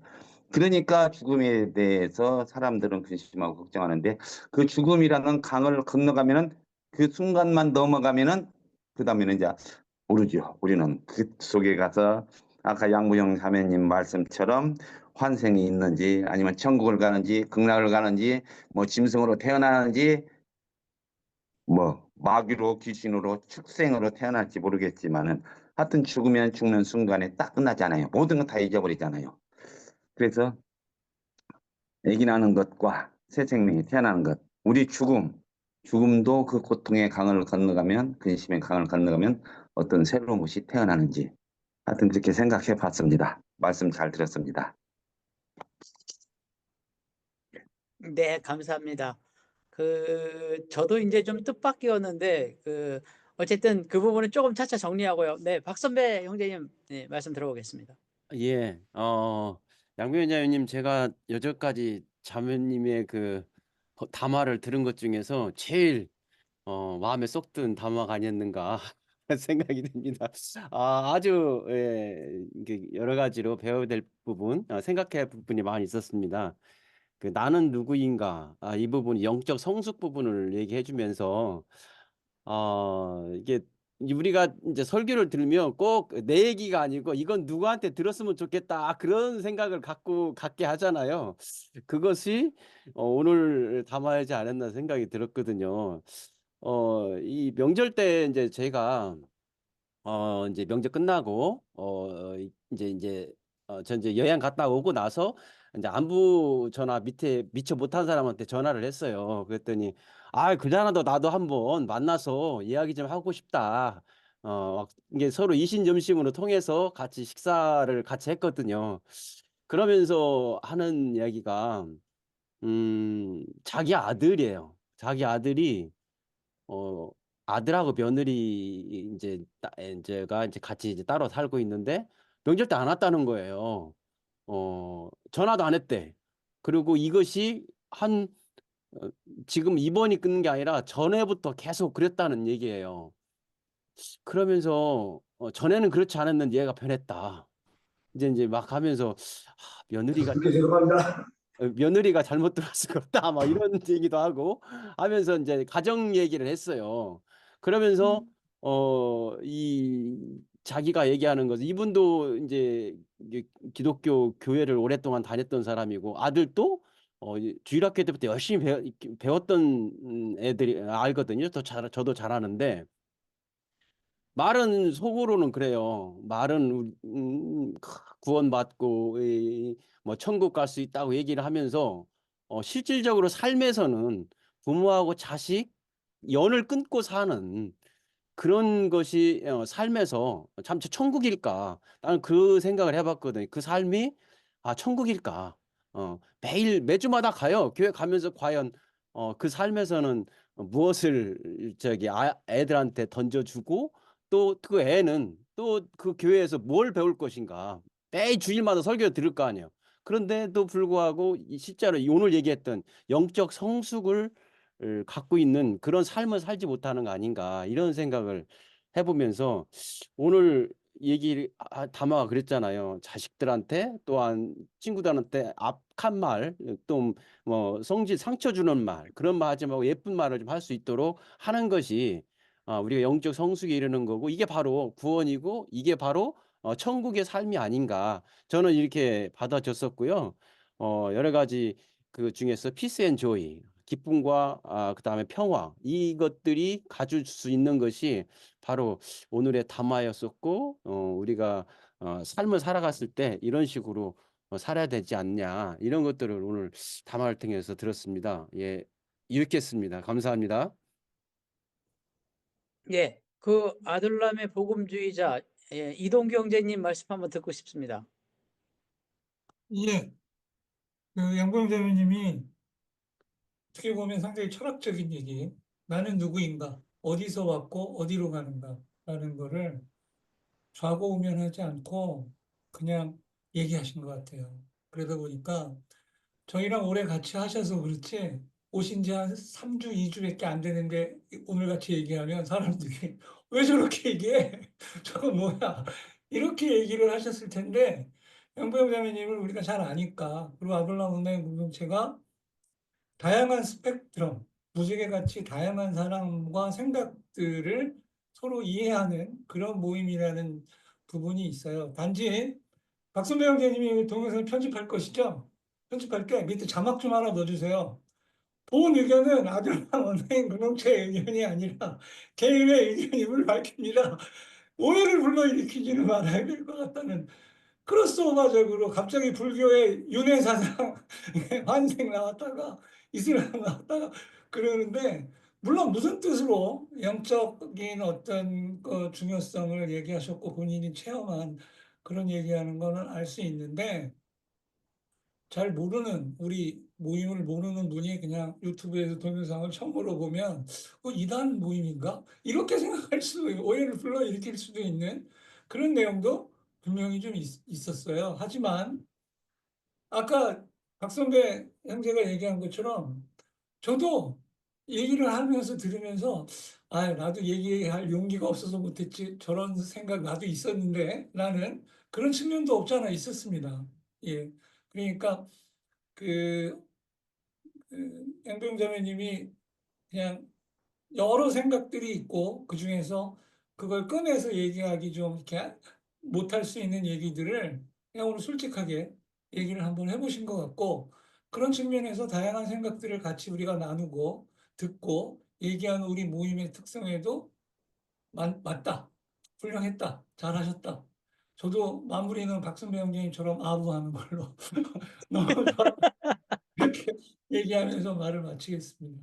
그러니까 죽음에 대해서 사람들은 근심하고 걱정하는데, 그 죽음이라는 강을 건너가면은 그 순간만 넘어가면은 그 다음에는 이제 모르죠. 우리는 그 속에 가서 아까 양무영 자매님 말씀처럼 환생이 있는지 아니면 천국을 가는지 극락을 가는지 뭐 짐승으로 태어나는지 뭐 마귀로 귀신으로 축생으로 태어날지 모르겠지만은 하여튼 죽으면 죽는 순간에 딱 끝나잖아요. 모든 건 다 잊어버리잖아요. 그래서 아기 낳는 것과 새 생명이 태어나는 것, 우리 죽음도 그 고통의 강을 건너가면, 근심의 강을 건너가면 어떤 새로운 것이 태어나는지 하여튼 그렇게 생각해 봤습니다. 말씀 잘 들었습니다. 네, 감사합니다. 저도 이제 좀 뜻밖이었는데, 어쨌든 그 부분은 조금 차차 정리하고요. 네, 박선배 형제님, 네, 말씀 들어보겠습니다. 예, 양비원 자매님, 제가 여태까지 자매님의 그 담화를 들은 것 중에서 제일 마음에 쏙 든 담화가 아니었는가 생각이 듭니다. 아주 이게 여러 가지로 배워야 될 부분, 생각해야 할 부분이 많이 있었습니다. 그 나는 누구인가, 이 부분 영적 성숙 부분을 얘기해 주면서 이게 우리가 이제 설교를 들으면 꼭 내 얘기가 아니고 이건 누구한테 들었으면 좋겠다 그런 생각을 갖게 하잖아요. 그것이 오늘 담아야지 않았나 생각이 들었거든요. 이 명절 때 이제 제가 인제 명절 끝나고 인제 저 인제 여행 갔다 오고 나서 인제 안부 전화 밑에 미처 못한 사람한테 전화를 했어요. 그랬더니 "아 그자라도 나도 한번 만나서 이야기 좀 하고 싶다." 막 이게 서로 이신점심으로 통해서 같이 식사를 같이 했거든요. 그러면서 하는 이야기가 자기 아들이에요. 자기 아들이 어 아들하고 며느리 인제 인제가 인제 같이 이제 따로 살고 있는데 명절 때 안 왔다는 거예요. 전화도 안 했대. 그리고 이것이 한 어 지금 이번이 끊는 게 아니라 전에부터 계속 그랬다는 얘기예요. 그러면서 전에는 그렇지 않았는데 얘가 변했다. 인제 막 하면서 며느리가 그게 죄송합니다. 며느리가 잘못 들었을 것 같다." 막 이런 얘기도 하고 하면서 인제 가정 얘기를 했어요. 그러면서 이 자기가 얘기하는 것은 이분도 인제 이게 기독교 교회를 오랫동안 다녔던 사람이고 아들도 이 주일학교 때부터 열심히 이렇게 배웠던 애들이 알거든요. 저도 잘 아는데 말은 속으로는 그래요. 말은 구원받고 뭐 천국 갈 수 있다고 얘기를 하면서 실질적으로 삶에서는 부모하고 자식 연을 끊고 사는 그런 것이 삶에서 참 천국일까? 나는 그 생각을 해 봤거든요. 그 삶이 천국일까? 매일 매주마다 가요. 교회 가면서 과연 그 삶에서는 무엇을 애들한테 던져 주고 또 그 애는 또 그 교회에서 뭘 배울 것인가? 매 주일마다 설교 들을 거 아니에요. 그런데도 불구하고 실제로 오늘 얘기했던 영적 성숙을 갖고 있는 그런 삶을 살지 못하는 거 아닌가 이런 생각을 해보면서 오늘 담화가 그랬잖아요. 자식들한테 또한 친구들한테 악한 말, 또 뭐 상처 주는 말 그런 말 하지 말고 예쁜 말을 좀 할 수 있도록 하는 것이 우리가 영적 성숙에 이르는 거고 이게 바로 구원이고 이게 바로 천국의 삶이 아닌가 저는 이렇게 받아줬었고요. 여러 가지 그 중에서 피스 앤 조이 기쁨과 그다음에 평화 이것들이 가질 수 있는 것이 바로 오늘의 담화였었고 우리가 삶을 살아갔을 때 이런 식으로 살아야 되지 않냐 이런 것들을 오늘 담화를 통해서 들었습니다. 예, 읽겠습니다. 감사합니다. 예, 그 아들람의 복음주의자 이동규 형제님 말씀 한번 듣고 싶습니다. 예, 그 양보영 자매님이 어떻게 보면 상당히 철학적인 얘기, 나는 누구인가, 어디서 왔고 어디로 가는가라는 거를 좌고우면하지 않고 그냥 얘기하신 것 같아요. 그러다 보니까 저희랑 오래 같이 하셔서 그렇지 오신 지 한 3주, 2주밖에 안 되는데 오늘 같이 얘기하면 사람들이 왜 저렇게 얘기해? 저거 뭐야? 이렇게 얘기를 하셨을 텐데 양보영 자매님을 우리가 잘 아니까 그리고 아브라함 은행 공동체가 다양한 스펙트럼, 무지개같이 다양한 사람과 생각들을 서로 이해하는 그런 모임이라는 부분이 있어요. 단지 박선배 형제님이 동영상 편집할 것이죠? 편집할 때 밑에 자막 좀 하나 넣어주세요. 본 의견은 아들랑 원라인 공동체의 의견이 아니라 개인의 의견임을 밝힙니다. 오해를 불러일으키지는 말아야 될 것 같다는 크로스오버적으로 갑자기 불교의 윤회 사상 환생 나왔다가 이슬람 나왔다가 그러는데 물론 무슨 뜻으로 영적인 어떤 그 중요성을 얘기하셨고 본인이 체험한 그런 얘기하는 거는 알 수 있는데 잘 모르는 우리 모임을 모르는 분이 그냥 유튜브에서 동영상을 처음으로 보면 이단 모임인가? 이렇게 생각할 수도 오해를 불러일으킬 수도 있는 그런 내용도 분명히 좀 있었어요. 하지만 아까 박선배 형제가 얘기한 것처럼 저도 얘기를 하면서 들으면서 나도 얘기할 용기가 없어서 못했지 저런 생각 나도 있었는데 라는 그런 측면도 없지 않아 있었습니다. 예. 그러니까 그, 양병 자매님이 그냥 여러 생각들이 있고 그 중에서 그걸 꺼내서 얘기하기 좀 이렇게 못할 수 있는 얘기들을 그냥 오늘 솔직하게 얘기를 한번 해보신 것 같고 그런 측면에서 다양한 생각들을 같이 우리가 나누고 듣고 얘기하는 우리 모임의 특성에도 맞다, 훌륭했다, 잘하셨다. 저도 마무리는 박선배 형님처럼 아부하는 걸로 너무 좋았다. 이렇게 얘기하면서 말을 마치겠습니다.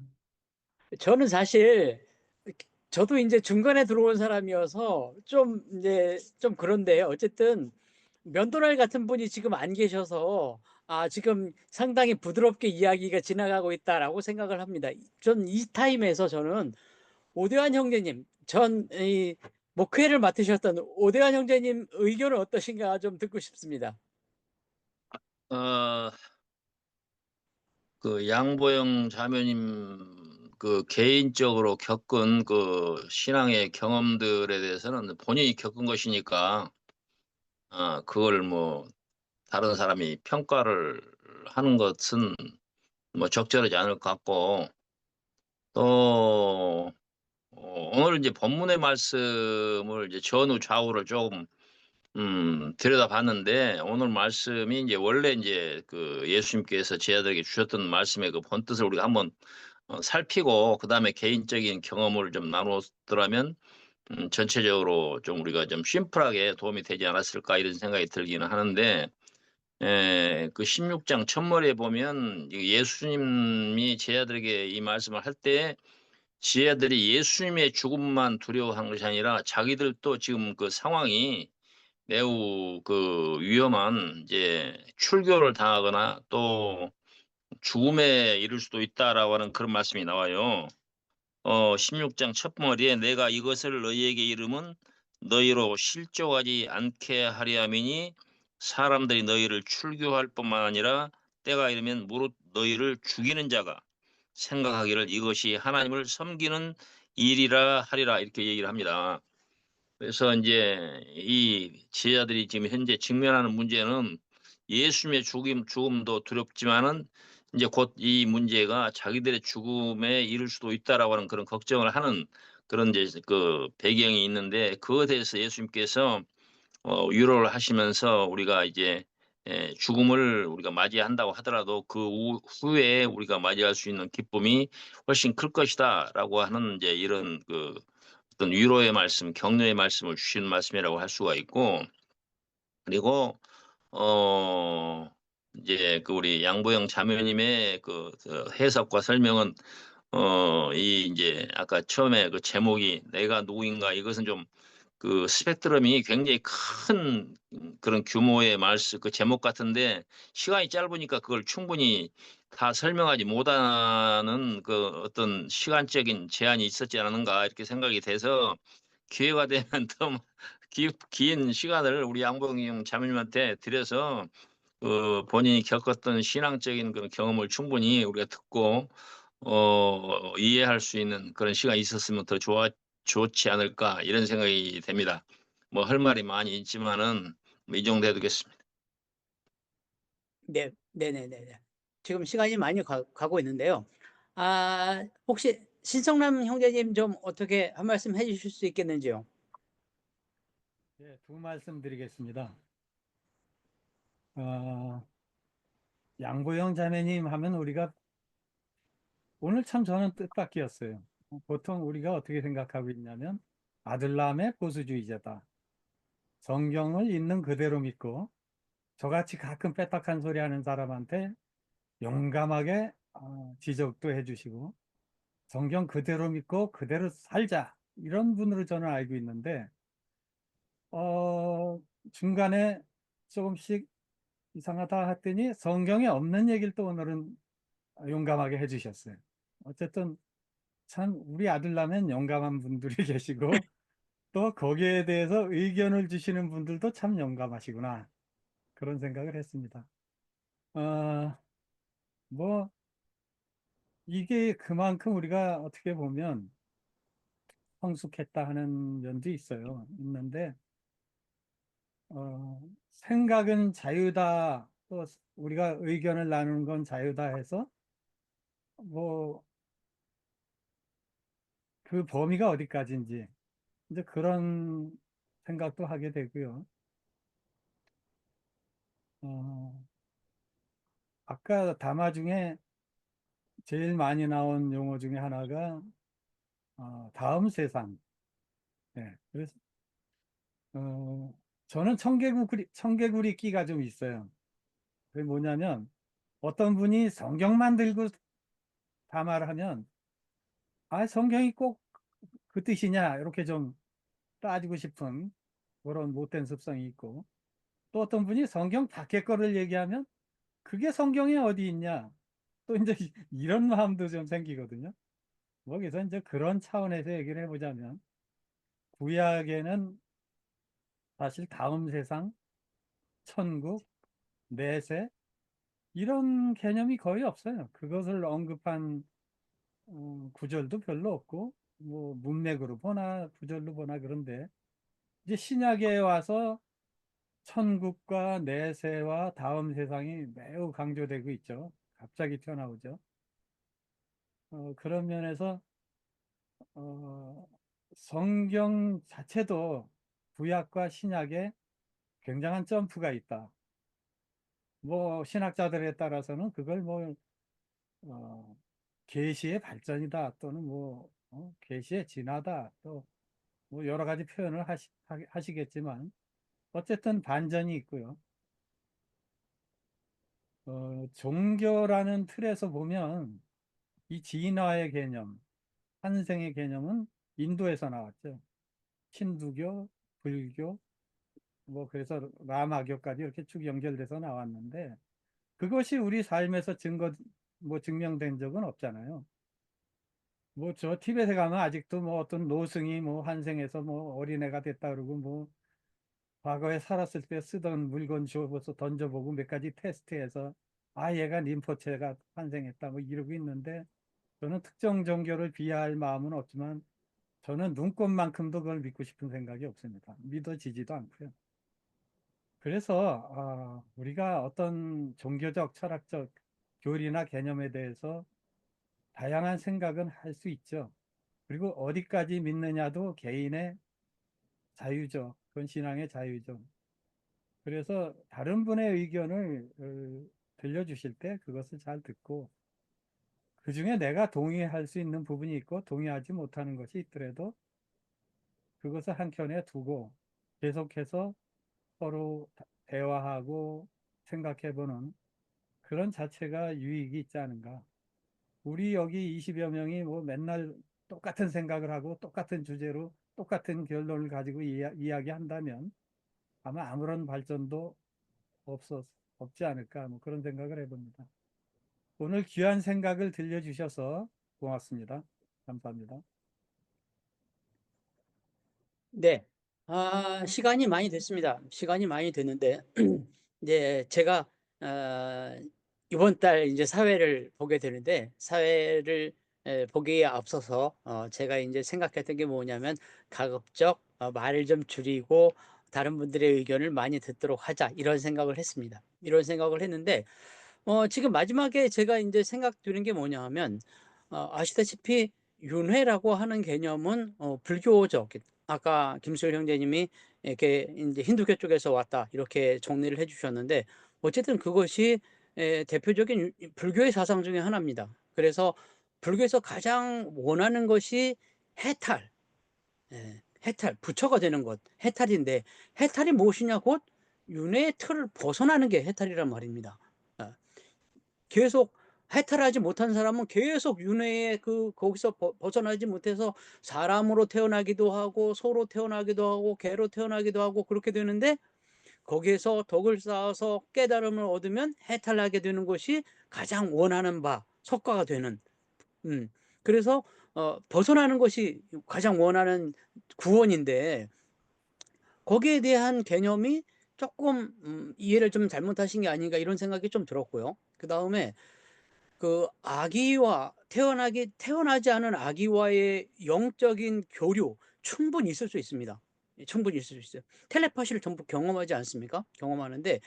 저는 사실 저도 이제 중간에 들어온 사람이어서 좀 이제 좀 그런데요. 어쨌든 면도날 같은 분이 지금 안 계셔서 지금 상당히 부드럽게 이야기가 지나가고 있다라고 생각을 합니다. 전 이 타임에서 저는 오대환 형제님, 이 목회를 맡으셨던 오대환 형제님 의견은 어떠신가 좀 듣고 싶습니다. 그 양보영 자매님 그 개인적으로 겪은 그 신앙의 경험들에 대해서는 본인이 겪은 것이니까 그걸 뭐 다른 사람이 평가를 하는 것은 뭐 적절하지 않을 것 같고 또 오늘 이제 본문의 말씀을 이제 전후 좌우를 조금 들여다봤는데 오늘 말씀이 이제 원래 이제 그 예수님께서 제자들에게 주셨던 말씀의 그 본뜻을 우리가 한번 살피고 그 다음에 개인적인 경험을 좀 나누었더라면 전체적으로 좀 우리가 좀 심플하게 도움이 되지 않았을까 이런 생각이 들기는 하는데 그 16장 첫머리에 보면 예수님이 제자들에게 이 말씀을 할 때 제자들이 예수님의 죽음만 두려워한 것이 아니라 자기들도 지금 그 상황이 매우 그 위험한 이제 출교를 당하거나 또 죽음에 이를 수도 있다라고 하는 그런 말씀이 나와요. 16장 첫머리에 내가 이것을 너희에게 이름은 너희로 실족하지 않게 하려 함이니 사람들이 너희를 출교할 뿐만 아니라 때가 이르면 무릇 너희를 죽이는 자가 생각하기를 이것이 하나님을 섬기는 일이라 하리라 이렇게 얘기를 합니다. 그래서 이제 이 제자들이 지금 현재 직면하는 문제는 예수님의 죽음도 두렵지만은 이제 곧 이 문제가 자기들의 죽음에 이를 수도 있다라고 하는 그런 걱정을 하는 그런 이제 그 배경이 있는데 그것에 대해서 예수님께서 위로를 하시면서 우리가 이제 죽음을 우리가 맞이한다고 하더라도 그 후에 우리가 맞이할 수 있는 기쁨이 훨씬 클 것이다라고 하는 이제 이런 그 어떤 위로의 말씀, 격려의 말씀을 주시는 말씀이라고 할 수가 있고 그리고 어 이제 그 우리 양보영 자매님의 그 해석과 설명은 이 이제 아까 처음에 그 제목이 내가 누구인가 이것은 좀 그 스펙트럼이 굉장히 큰 그런 규모의 말씀 그 제목 같은데 시간이 짧으니까 그걸 충분히 다 설명하지 못하는 그 어떤 시간적인 제한이 있었지 않은가 이렇게 생각이 돼서 기회가 되면 더 긴 시간을 우리 양봉영 자매님한테 드려서 본인이 겪었던 신앙적인 그런 경험을 충분히 우리가 듣고 이해할 수 있는 그런 시간이 있었으면 더 좋지 않을까 이런 생각이 됩니다. 뭐 할 말이 많이 있지만은 뭐이 정도 해두겠습니다. 네, 네네네네. 지금 시간이 많이 가고 있는데요. 혹시 신성남 형제님 좀 어떻게 한 말씀 해주실 수 있겠는지요? 네, 두 말씀 드리겠습니다. 양보영 자매님 하면 우리가 오늘 참 저는 뜻밖이었어요. 보통 우리가 어떻게 생각하고 있냐면 아들람의 보수주의자다. 성경을 있는 그대로 믿고 저같이 가끔 빼딱한 소리 하는 사람한테 용감하게 지적도 해주시고 성경 그대로 믿고 그대로 살자 이런 분으로 저는 알고 있는데 중간에 조금씩 이상하다 했더니 성경에 없는 얘기를 또 오늘은 용감하게 해주셨어요. 어쨌든 참 우리 아들라면 용감한 분들이 계시고 또 거기에 대해서 의견을 주시는 분들도 참 용감하시구나 그런 생각을 했습니다. 뭐 이게 그만큼 우리가 어떻게 보면 성숙했다 하는 면도 있는데 생각은 자유다 또 우리가 의견을 나누는 건 자유다 해서 뭐 그 범위가 어디까지인지 이제 그런 생각도 하게 되고요. 아까 담화 중에 제일 많이 나온 용어 중에 하나가 다음 세상. 네, 그래서 저는 청개구리 끼가 좀 있어요. 그게 뭐냐면 어떤 분이 성경만 들고 담화를 하면 성경이 꼭 그 뜻이냐 이렇게 좀 따지고 싶은 그런 못된 습성이 있고 또 어떤 분이 성경 밖에 거를 얘기하면 그게 성경에 어디 있냐 또 이제 이런 마음도 좀 생기거든요. 뭐 그래서 이제 그런 차원에서 얘기를 해보자면 구약에는 사실 다음 세상, 천국, 내세 이런 개념이 거의 없어요. 그것을 언급한 구절도 별로 없고 뭐 문맥으로 보나 구절로 보나 그런데 이제 신약에 와서 천국과 내세와 다음 세상이 매우 강조되고 있죠. 갑자기 튀어나오죠. 그런 면에서 성경 자체도 구약과 신약에 굉장한 점프가 있다. 뭐 신학자들에 따라서는 그걸 뭐 계시의 발전이다 또는 뭐 계시의 진화다 또 뭐 여러 가지 표현을 하시겠지만 어쨌든 반전이 있고요. 종교라는 틀에서 보면 이 진화의 개념, 환생의 개념은 인도에서 나왔죠. 힌두교, 불교, 뭐 그래서 라마교까지 이렇게 쭉 연결돼서 나왔는데 그것이 우리 삶에서 증명된 적은 없잖아요. 뭐 저 티벳에 가면 아직도 뭐 어떤 노승이 뭐 환생해서 뭐 어린애가 됐다 그러고 뭐 과거에 살았을 때 쓰던 물건 주워서 던져보고 몇 가지 테스트해서 얘가 림포체가 환생했다 뭐 이러고 있는데, 저는 특정 종교를 비하할 마음은 없지만 저는 눈꽃만큼도 그걸 믿고 싶은 생각이 없습니다. 믿어지지도 않고요. 그래서 우리가 어떤 종교적, 철학적 교리나 개념에 대해서 다양한 생각은 할 수 있죠. 그리고 어디까지 믿느냐도 개인의 자유죠. 그건 신앙의 자유죠. 그래서 다른 분의 의견을 들려주실 때 그것을 잘 듣고, 그 중에 내가 동의할 수 있는 부분이 있고 동의하지 못하는 것이 있더라도 그것을 한켠에 두고 계속해서 서로 대화하고 생각해보는 그런 자체가 유익이 있지 않은가. 우리 여기 20여 명이 뭐 맨날 똑같은 생각을 하고 똑같은 주제로 똑같은 결론을 가지고 이야기한다면 아마 아무런 발전도 없지 않을까, 뭐 그런 생각을 해봅니다. 오늘 귀한 생각을 들려주셔서 고맙습니다. 감사합니다. 네. 시간이 많이 됐습니다. 시간이 많이 됐는데, 이제 제가, 이번 달 이제 사회를 보게 되는데, 사회를 보기에 앞서서, 제가 이제 생각했던 게 뭐냐면, 가급적 말을 좀 줄이고, 다른 분들의 의견을 많이 듣도록 하자, 이런 생각을 했습니다. 이런 생각을 했는데, 지금 마지막에 제가 이제 생각 드는 게 뭐냐 하면, 아시다시피 윤회라고 하는 개념은 불교적, 아까 김수일 형제님이 이렇게 이제 힌두교 쪽에서 왔다 이렇게 정리를 해주셨는데, 어쨌든 그것이 대표적인 불교의 사상 중에 하나입니다. 그래서 불교에서 가장 원하는 것이 해탈, 해탈, 부처가 되는 것, 해탈인데, 해탈이 무엇이냐? 곧 윤회의 틀을 벗어나는 게 해탈이란 말입니다. 계속 해탈하지 못한 사람은 계속 윤회의 거기서 벗어나지 못해서 사람으로 태어나기도 하고 소로 태어나기도 하고 개로 태어나기도 하고 그렇게 되는데, 거기에서 덕을 쌓아서 깨달음을 얻으면 해탈하게 되는 것이 가장 원하는 바, 석가가 되는. 그래서 벗어나는 것이 가장 원하는 구원인데, 거기에 대한 개념이 조금 이해를 좀 잘못하신 게 아닌가 이런 생각이 좀 들었고요. 그 다음에 그 아기와 태어나지 않은 아기와의 영적인 교류 충분히 있을 수 있습니다. 충분히 있을 수 있어요. 텔레파시를 전부 경험하지 않습니까? 경험하는데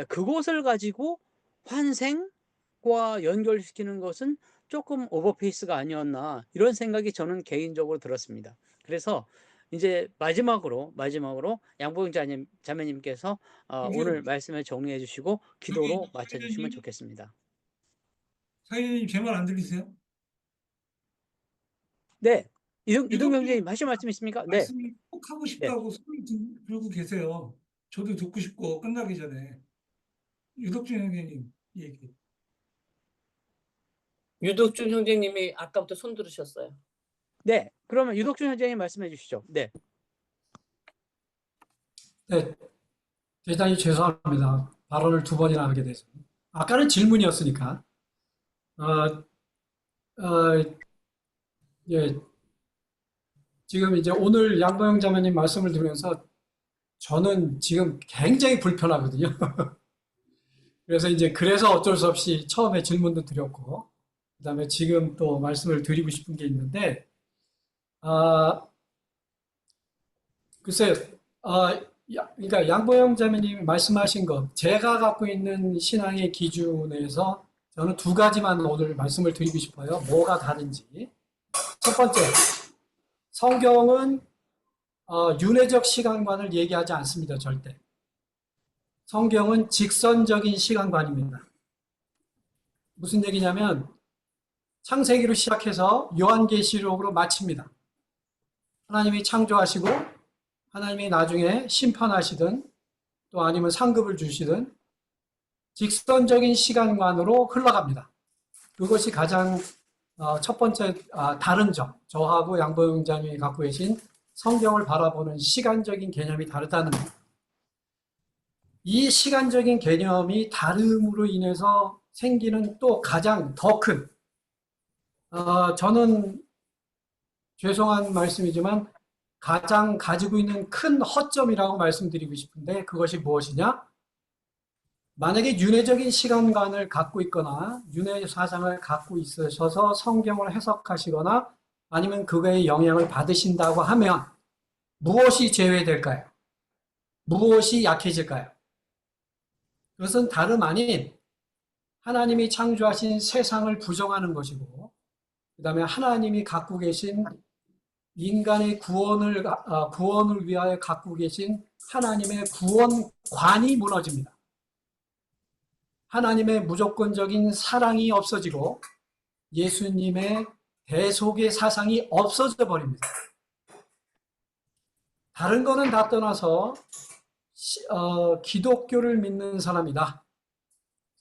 그것을 가지고 환생과 연결시키는 것은 조금 오버페이스가 아니었나 이런 생각이 저는 개인적으로 들었습니다. 그래서 이제 마지막으로 양보영 자매님께서 오늘 말씀을 정리해 주시고 기도로 마쳐주시면 좋겠습니다. 사장님 제 말 안 들리세요? 네, 이동경 유독 형제님 하실 말씀 있습니까? 네, 말씀을 꼭 하고 싶다고 손을 들고 계세요. 저도 듣고 싶고 끝나기 전에. 유독준 형제님 얘기. 유덕준 형제님이 아까부터 손 들으셨어요. 네. 그러면 유독준 형제님 말씀해 주시죠. 네. 네, 대단히 죄송합니다. 발언을 두 번이나 하게 돼서. 아까는 질문이었으니까. 예, 지금 이제 오늘 양보영 자매님 말씀을 들으면서 저는 지금 굉장히 불편하거든요. 그래서 어쩔 수 없이 처음에 질문도 드렸고, 그 다음에 지금 또 말씀을 드리고 싶은 게 있는데, 글쎄요, 그러니까 양보영 자매님이 말씀하신 것, 제가 갖고 있는 신앙의 기준에서 저는 두 가지만 오늘 말씀을 드리고 싶어요. 뭐가 다른지. 첫 번째, 성경은 윤회적 시간관을 얘기하지 않습니다. 절대. 성경은 직선적인 시간관입니다. 무슨 얘기냐면 창세기로 시작해서 요한계시록으로 마칩니다. 하나님이 창조하시고 하나님이 나중에 심판하시든 또 아니면 상급을 주시든 직선적인 시간관으로 흘러갑니다. 그것이 가장 첫 번째 다른 점, 저하고 양보영 자님이 갖고 계신 성경을 바라보는 시간적인 개념이 다르다는 것. 이 시간적인 개념이 다름으로 인해서 생기는 또 가장 더 큰, 저는 죄송한 말씀이지만 가장 가지고 있는 큰 허점이라고 말씀드리고 싶은데 그것이 무엇이냐? 만약에 윤회적인 시간관을 갖고 있거나 윤회 사상을 갖고 있으셔서 성경을 해석하시거나 아니면 그거에 영향을 받으신다고 하면 무엇이 제외될까요? 무엇이 약해질까요? 그것은 다름 아닌 하나님이 창조하신 세상을 부정하는 것이고 그 다음에 하나님이 갖고 계신 인간의 구원을 위하여 갖고 계신 하나님의 구원관이 무너집니다. 하나님의 무조건적인 사랑이 없어지고 예수님의 대속의 사상이 없어져 버립니다. 다른 거는 다 떠나서 기독교를 믿는 사람이다.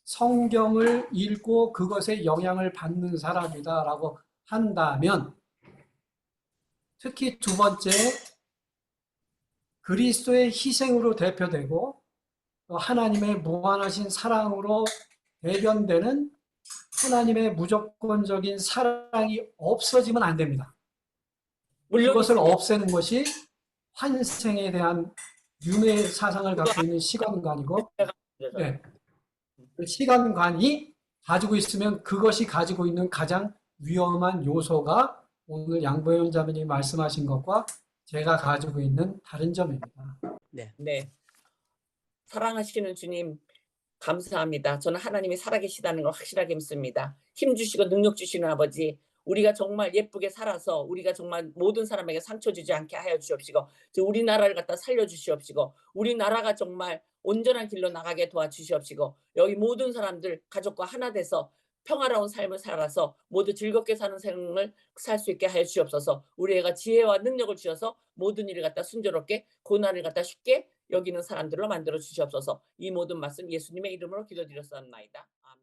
성경을 읽고 그것에 영향을 받는 사람이다라고 한다면 특히 두 번째 그리스도의 희생으로 대표되고 하나님의 무한하신 사랑으로 대변되는 하나님의 무조건적인 사랑이 없어지면 안 됩니다. 그것을 없애는 것이 환생에 대한 윤회 사상을 갖고 있는 시간관이고 네. 그 시간관이 가지고 있으면 그것이 가지고 있는 가장 위험한 요소가 오늘 양보현 자매님이 말씀하신 것과 제가 가지고 있는 다른 점입니다. 네. 사랑하시는 주님 감사합니다. 저는 하나님이 살아계시다는 걸 확실하게 믿습니다. 힘 주시고 능력 주시는 아버지, 우리가 정말 예쁘게 살아서 우리가 정말 모든 사람에게 상처 주지 않게 하여 주옵시고 우리나라를 갖다 살려주시옵시고 우리나라가 정말 온전한 길로 나가게 도와주시옵시고 여기 모든 사람들 가족과 하나 돼서 평화로운 삶을 살아서 모두 즐겁게 사는 생을 살 수 있게 하여 주옵소서. 우리가 지혜와 능력을 주셔서 모든 일을 갖다 순조롭게 고난을 갖다 쉽게 여기는 사람들로 만들어 주시옵소서. 이 모든 말씀 예수님의 이름으로 기도드렸사옵나이다. 아멘.